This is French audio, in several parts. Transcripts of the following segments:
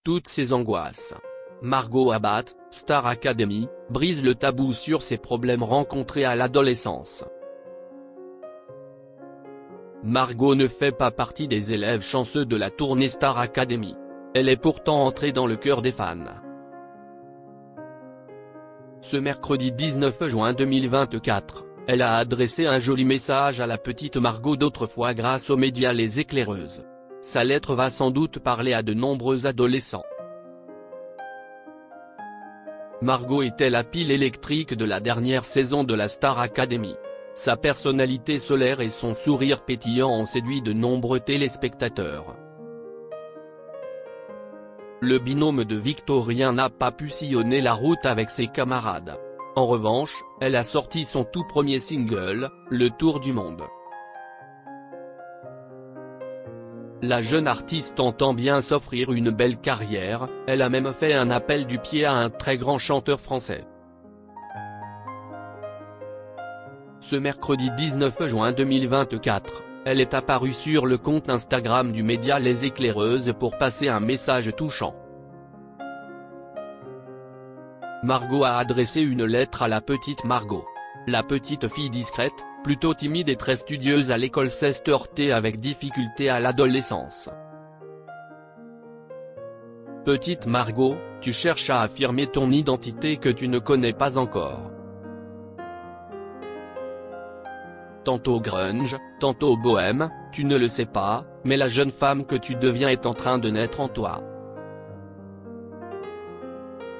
toutes ses angoisses. Margot Abat, Star Academy, brise le tabou sur ses problèmes rencontrés à l'adolescence. Margot ne fait pas partie des élèves chanceux de la tournée Star Academy. Elle est pourtant entrée dans le cœur des fans. Ce mercredi 19 juin 2024, elle a adressé un joli message à la petite Margot d'autrefois grâce aux médias Les Éclaireuses. Sa lettre va sans doute parler à de nombreux adolescents. Margot était la pile électrique de la dernière saison de la Star Academy. Sa personnalité solaire et son sourire pétillant ont séduit de nombreux téléspectateurs. Le binôme de Victorien n'a pas pu sillonner la route avec ses camarades. En revanche, elle a sorti son tout premier single, Le Tour du Monde. La jeune artiste entend bien s'offrir une belle carrière, elle a même fait un appel du pied à un très grand chanteur français. Ce mercredi 19 juin 2024, elle est apparue sur le compte Instagram du média Les Éclaireuses pour passer un message touchant. Margot a adressé une lettre à la petite Margot. La petite fille discrète, plutôt timide et très studieuse à l'école s'est heurtée avec difficulté à l'adolescence. Petite Margot, tu cherches à affirmer ton identité que tu ne connais pas encore. Tantôt grunge, tantôt bohème, tu ne le sais pas, mais la jeune femme que tu deviens est en train de naître en toi.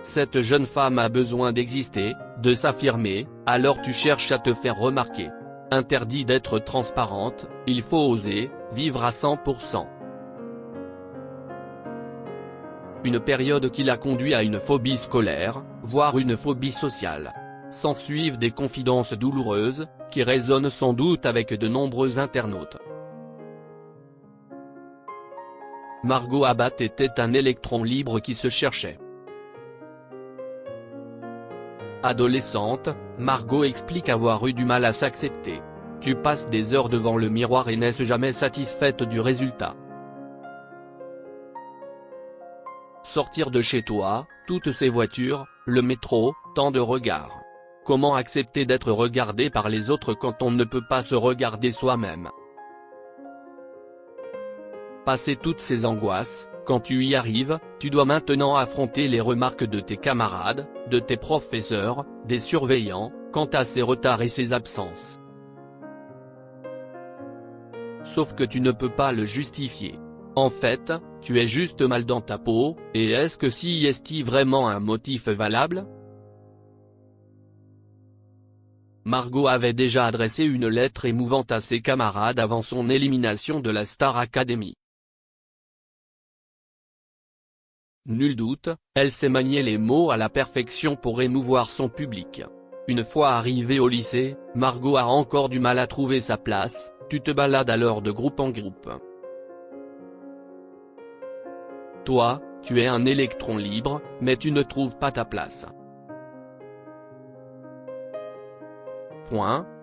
Cette jeune femme a besoin d'exister, de s'affirmer, alors tu cherches à te faire remarquer. Interdit d'être transparente, il faut oser, vivre à 100%. Une période qui l'a conduit à une phobie scolaire, voire une phobie sociale. S'ensuivent des confidences douloureuses, qui résonnent sans doute avec de nombreux internautes. Margot Abat était un électron libre qui se cherchait. Adolescente, Margot explique avoir eu du mal à s'accepter. Tu passes des heures devant le miroir et n'es jamais satisfaite du résultat. Sortir de chez toi, toutes ces voitures, le métro, tant de regards. Comment accepter d'être regardé par les autres quand on ne peut pas se regarder soi-même? Passer toutes ces angoisses, quand tu y arrives, tu dois maintenant affronter les remarques de tes camarades, de tes professeurs, des surveillants, quant à ces retards et ces absences. Sauf que tu ne peux pas le justifier. En fait, tu es juste mal dans ta peau, et est-ce que si est-il vraiment un motif valable? Margot avait déjà adressé une lettre émouvante à ses camarades avant son élimination de la Star Academy. Nul doute, elle sait manier les mots à la perfection pour émouvoir son public. Une fois arrivée au lycée, Margot a encore du mal à trouver sa place, tu te balades alors de groupe en groupe. Toi, tu es un électron libre, mais tu ne trouves pas ta place.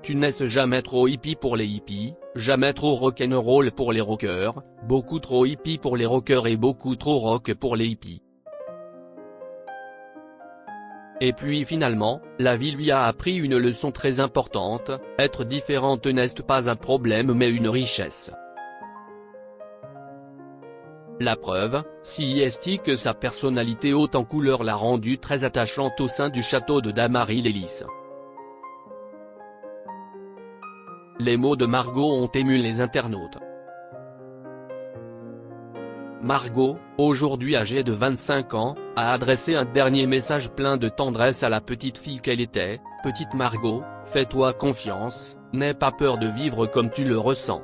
Tu n'es jamais trop hippie pour les hippies, jamais trop rock'n'roll pour les rockers, beaucoup trop hippie pour les rockers et beaucoup trop rock pour les hippies. Et puis finalement, la vie lui a appris une leçon très importante, être différente n'est pas un problème mais une richesse. La preuve, si est que sa personnalité haute en couleur l'a rendue très attachante au sein du château de Damary-les-Lys. Les mots de Margot ont ému les internautes. Margot, aujourd'hui âgée de 25 ans, a adressé un dernier message plein de tendresse à la petite fille qu'elle était. Petite Margot, fais-toi confiance, n'aie pas peur de vivre comme tu le ressens.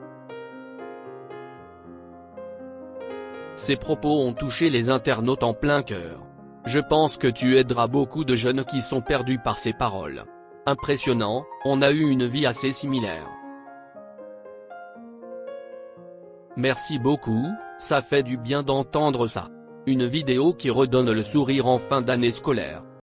Ces propos ont touché les internautes en plein cœur. Je pense que tu aideras beaucoup de jeunes qui sont perdus par ces paroles. Impressionnant, on a eu une vie assez similaire. Merci beaucoup, ça fait du bien d'entendre ça. Une vidéo qui redonne le sourire en fin d'année scolaire.